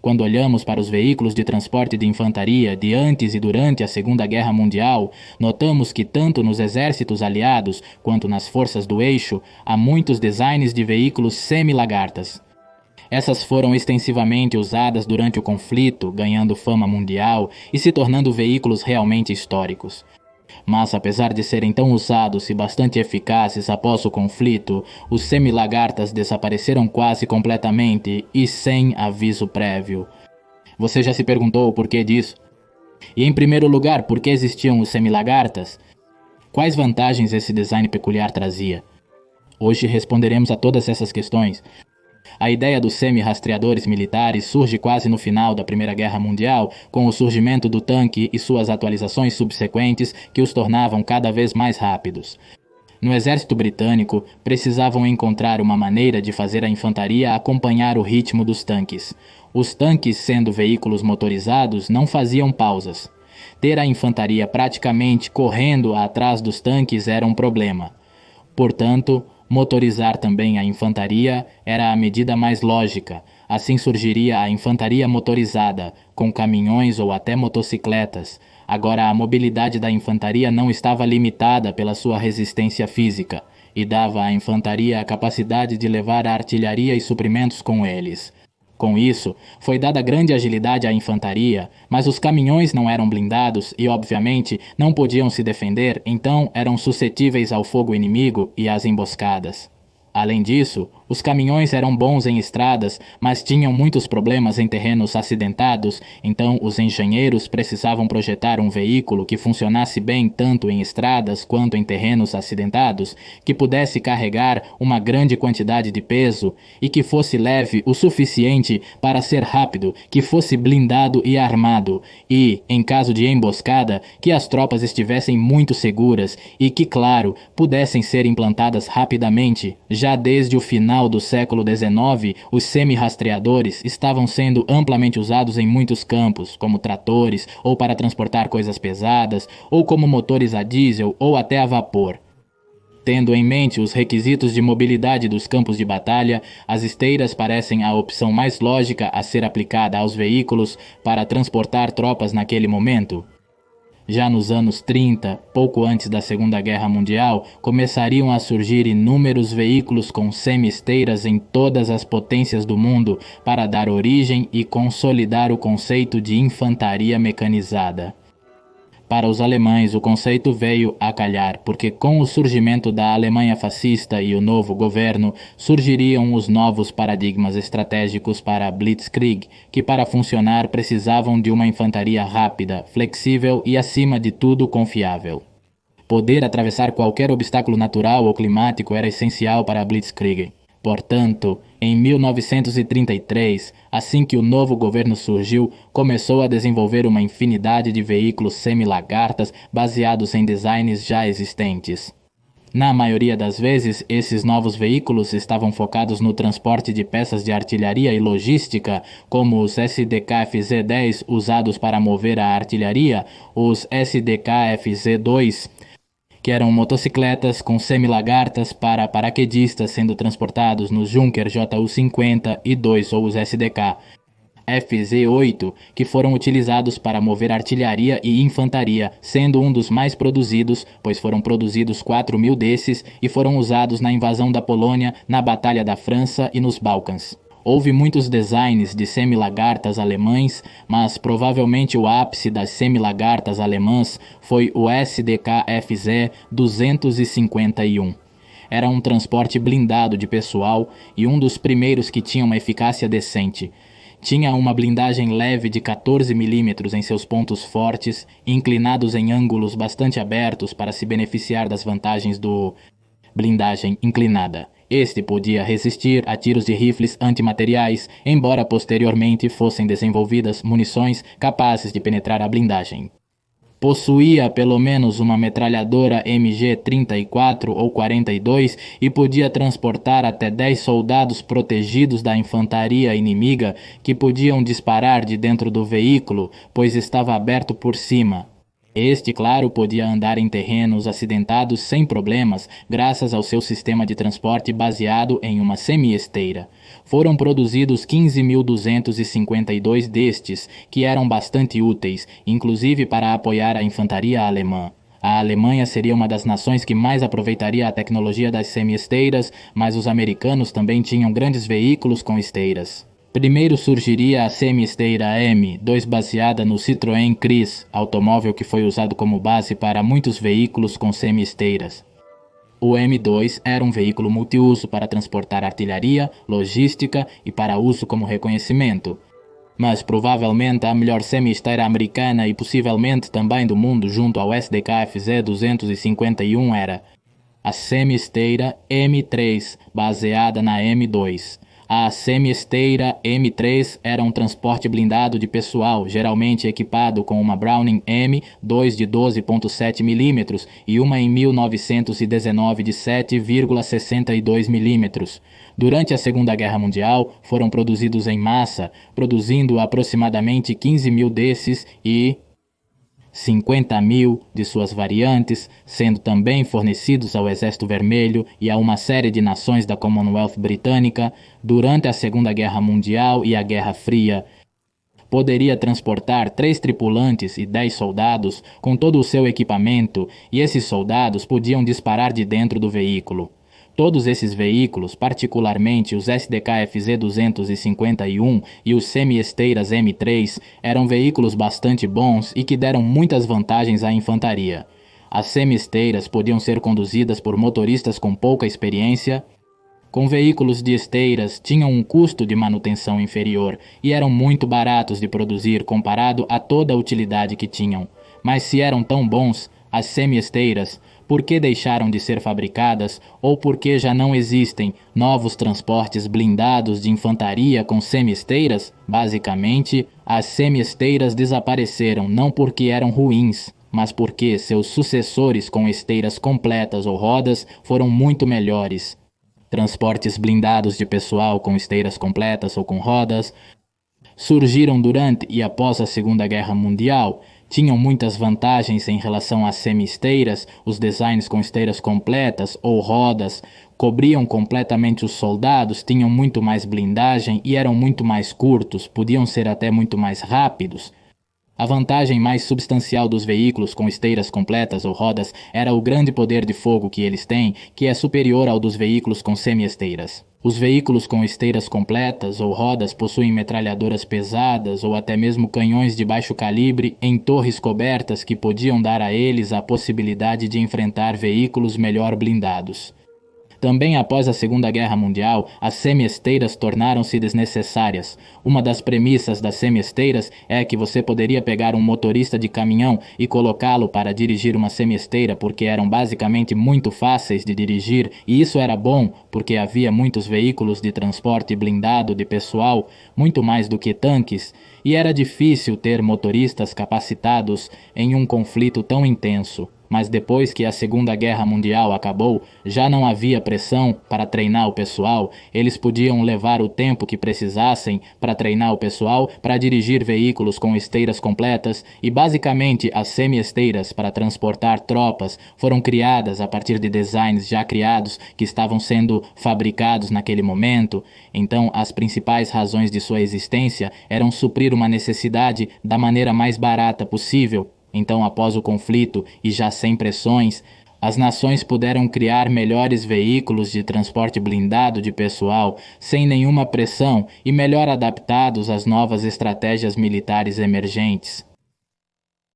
Quando olhamos para os veículos de transporte de infantaria de antes e durante a Segunda Guerra Mundial, notamos que tanto nos exércitos aliados quanto nas forças do eixo há muitos designs de veículos semi-lagartas. Essas foram extensivamente usadas durante o conflito, ganhando fama mundial e se tornando veículos realmente históricos. Mas apesar de serem tão usados e bastante eficazes após o conflito, os semi-lagartas desapareceram quase completamente e sem aviso prévio. Você já se perguntou o porquê disso? E em primeiro lugar, por que existiam os semi-lagartas? Quais vantagens esse design peculiar trazia? Hoje responderemos a todas essas questões. A ideia dos semi-rastreadores militares surge quase no final da Primeira Guerra Mundial, com o surgimento do tanque e suas atualizações subsequentes que os tornavam cada vez mais rápidos. No exército britânico, precisavam encontrar uma maneira de fazer a infantaria acompanhar o ritmo dos tanques. Os tanques, sendo veículos motorizados, não faziam pausas. Ter a infantaria praticamente correndo atrás dos tanques era um problema. Portanto, motorizar também a infantaria era a medida mais lógica. Assim surgiria a infantaria motorizada, com caminhões ou até motocicletas. Agora, a mobilidade da infantaria não estava limitada pela sua resistência física, e dava à infantaria a capacidade de levar a artilharia e suprimentos com eles. Com isso, foi dada grande agilidade à infantaria, mas os caminhões não eram blindados e, obviamente, não podiam se defender, então eram suscetíveis ao fogo inimigo e às emboscadas. Além disso, os caminhões eram bons em estradas, mas tinham muitos problemas em terrenos acidentados, então os engenheiros precisavam projetar um veículo que funcionasse bem tanto em estradas quanto em terrenos acidentados, que pudesse carregar uma grande quantidade de peso e que fosse leve o suficiente para ser rápido, que fosse blindado e armado, e, em caso de emboscada, que as tropas estivessem muito seguras e que, claro, pudessem ser implantadas rapidamente. Já desde o final do século XIX, os semi-rastreadores estavam sendo amplamente usados em muitos campos, como tratores, ou para transportar coisas pesadas, ou como motores a diesel ou até a vapor. Tendo em mente os requisitos de mobilidade dos campos de batalha, as esteiras parecem a opção mais lógica a ser aplicada aos veículos para transportar tropas naquele momento. Já nos anos 30, pouco antes da Segunda Guerra Mundial, começariam a surgir inúmeros veículos com semi-esteiras em todas as potências do mundo para dar origem e consolidar o conceito de infantaria mecanizada. Para os alemães, o conceito veio a calhar, porque com o surgimento da Alemanha fascista e o novo governo, surgiriam os novos paradigmas estratégicos para a Blitzkrieg, que para funcionar precisavam de uma infantaria rápida, flexível e, acima de tudo, confiável. Poder atravessar qualquer obstáculo natural ou climático era essencial para a Blitzkrieg. Portanto, em 1933, assim que o novo governo surgiu, começou a desenvolver uma infinidade de veículos semi-lagartas baseados em designs já existentes. Na maioria das vezes, esses novos veículos estavam focados no transporte de peças de artilharia e logística, como os SDK-FZ-10 usados para mover a artilharia, os SDK-FZ-2, que eram motocicletas com semi-lagartas para paraquedistas sendo transportados nos Junker JU-50 e 2 ou os SDK FZ-8, que foram utilizados para mover artilharia e infantaria, sendo um dos mais produzidos, pois foram produzidos 4.000 desses e foram usados na invasão da Polônia, na Batalha da França e nos Balcãs. Houve muitos designs de semi-lagartas alemães, mas provavelmente o ápice das semi-lagartas alemãs foi o SDK-FZ 251. Era um transporte blindado de pessoal e um dos primeiros que tinha uma eficácia decente. Tinha uma blindagem leve de 14 mm em seus pontos fortes, inclinados em ângulos bastante abertos para se beneficiar das vantagens do blindagem inclinada. Este podia resistir a tiros de rifles antimateriais, embora posteriormente fossem desenvolvidas munições capazes de penetrar a blindagem. Possuía pelo menos uma metralhadora MG-34 ou 42 e podia transportar até 10 soldados protegidos da infantaria inimiga que podiam disparar de dentro do veículo, pois estava aberto por cima. Este, claro, podia andar em terrenos acidentados sem problemas, graças ao seu sistema de transporte baseado em uma semi-esteira. Foram produzidos 15.252 destes, que eram bastante úteis, inclusive para apoiar a infantaria alemã. A Alemanha seria uma das nações que mais aproveitaria a tecnologia das semi-esteiras, mas os americanos também tinham grandes veículos com esteiras. Primeiro surgiria a semi-esteira M2 baseada no Citroën Cris, automóvel que foi usado como base para muitos veículos com semi-esteiras. O M2 era um veículo multiuso para transportar artilharia, logística e para uso como reconhecimento. Mas provavelmente a melhor semi-esteira americana e possivelmente também do mundo junto ao SDKFZ 251 era a semi-esteira M3, baseada na M2. A semi-esteira M3 era um transporte blindado de pessoal, geralmente equipado com uma Browning M2 de 12,7 mm e uma em 1919 de 7,62 mm. Durante a Segunda Guerra Mundial, foram produzidos em massa, produzindo aproximadamente 15.000 desses e 50.000 de suas variantes, sendo também fornecidos ao Exército Vermelho e a uma série de nações da Commonwealth Britânica durante a Segunda Guerra Mundial e a Guerra Fria. Poderia transportar 3 tripulantes e 10 soldados com todo o seu equipamento, e esses soldados podiam disparar de dentro do veículo. Todos esses veículos, particularmente os SDKFZ 251 e os semi-esteiras M3, eram veículos bastante bons e que deram muitas vantagens à infantaria. As semi-esteiras podiam ser conduzidas por motoristas com pouca experiência. Com veículos de esteiras, tinham um custo de manutenção inferior e eram muito baratos de produzir comparado a toda a utilidade que tinham. Mas se eram tão bons, as semi-esteiras, por que deixaram de ser fabricadas ou por que já não existem novos transportes blindados de infantaria com semi-esteiras? Basicamente, as semi-esteiras desapareceram não porque eram ruins, mas porque seus sucessores com esteiras completas ou rodas foram muito melhores. Transportes blindados de pessoal com esteiras completas ou com rodas surgiram durante e após a Segunda Guerra Mundial. Tinham muitas vantagens em relação às semi-esteiras, os designs com esteiras completas ou rodas cobriam completamente os soldados, tinham muito mais blindagem e eram muito mais curtos, podiam ser até muito mais rápidos. A vantagem mais substancial dos veículos com esteiras completas ou rodas era o grande poder de fogo que eles têm, que é superior ao dos veículos com semi-esteiras. Os veículos com esteiras completas ou rodas possuem metralhadoras pesadas ou até mesmo canhões de baixo calibre em torres cobertas que podiam dar a eles a possibilidade de enfrentar veículos melhor blindados. Também após a Segunda Guerra Mundial, as semi-esteiras tornaram-se desnecessárias. Uma das premissas das semi-esteiras é que você poderia pegar um motorista de caminhão e colocá-lo para dirigir uma semi-esteira porque eram basicamente muito fáceis de dirigir, e isso era bom porque havia muitos veículos de transporte blindado de pessoal, muito mais do que tanques, e era difícil ter motoristas capacitados em um conflito tão intenso. Mas depois que a Segunda Guerra Mundial acabou, já não havia pressão para treinar o pessoal, eles podiam levar o tempo que precisassem para treinar o pessoal para dirigir veículos com esteiras completas e basicamente as semi-esteiras para transportar tropas foram criadas a partir de designs já criados que estavam sendo fabricados naquele momento. Então as principais razões de sua existência eram suprir uma necessidade da maneira mais barata possível. Então, após o conflito e já sem pressões, as nações puderam criar melhores veículos de transporte blindado de pessoal sem nenhuma pressão e melhor adaptados às novas estratégias militares emergentes.